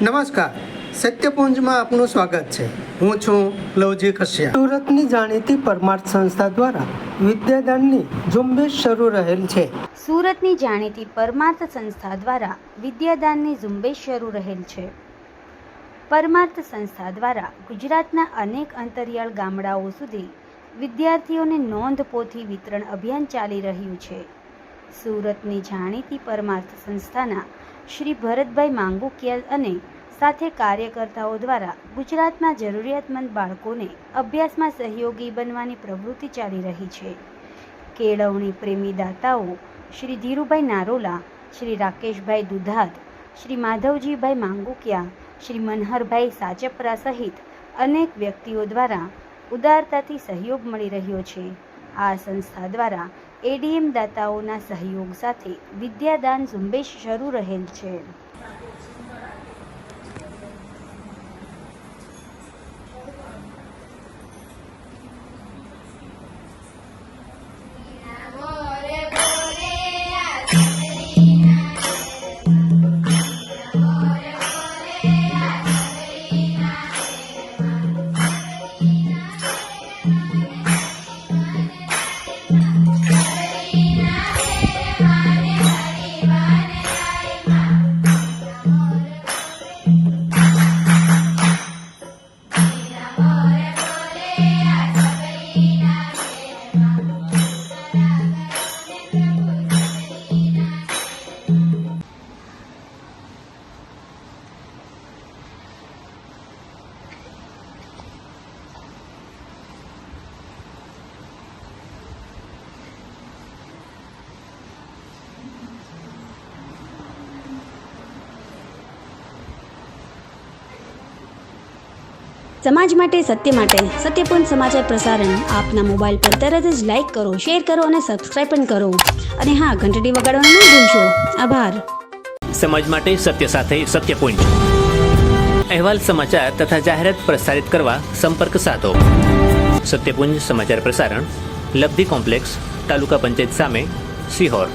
નમસ્કાર, સત્યપુંજમાં આપનું સ્વાગત છે. હું છું લવજી કશ્યપ. સુરતની જાણીતી પરમાર્થ સંસ્થા દ્વારા વિદ્યાદાનની ઝુંબેશ શરૂ રહેલ છે. સુરતની જાણીતી પરમાર્થ સંસ્થા દ્વારા વિદ્યાદાનની ઝુંબેશ શરૂ રહેલ છે. પરમાર્થ સંસ્થા દ્વારા ગુજરાતના અનેક અંતરિયાળ ગામડાઓ સુધી વિદ્યાર્થીઓને નોંધ પોથી વિતરણ અભિયાન ચાલી રહ્યું છે. સુરતની જાણીતી પરમાર્થ સંસ્થાના શ્રી ભરતભાઈ માંગુકિયા અને સાથે કાર્યકર્તાઓ દ્વારા ગુજરાતના જરૂરિયાતમંદ બાળકોને અભ્યાસમાં સહયોગી બનવાની પ્રવૃત્તિ ચાલી રહી છે. કેળવણી પ્રેમી દાતાઓ શ્રી ધીરુભાઈ નારોલા, શ્રી રાકેશભાઈ દુધાત, શ્રી માધવજીભાઈ માંગુકિયા, શ્રી મનહરભાઈ સાચપરા સહિત અનેક વ્યક્તિઓ દ્વારા ઉદારતાથી સહયોગ મળી રહ્યો છે. આ સંસ્થા દ્વારા એડીએમ દાતાઓના સહયોગ સાથે વિદ્યાદાન ઝુંબેશ શરૂ રહેલ છે. સમાજ માટે સત્ય માટે સત્યપૂર્ણ સમાચાર પ્રસારણ આપના મોબાઈલ પર તરત જ લાઈક કરો, શેર કરો અને સબસ્ક્રાઈબ પણ કરો. અને હા, ઘંટડી વગાડવાનું ન ભૂલશો. આભાર. સમાજ માટે સત્ય સાથે સત્યપુંજ. અહેવાલ, સમાચાર તથા જાહેરાત પ્રસારિત કરવા સંપર્ક સાધો. સત્યપુંજ સમાચાર પ્રસારણ, લબ્ધિ કોમ્પ્લેક્સ, તાલુકા પંચાયત સામે, સિહોર.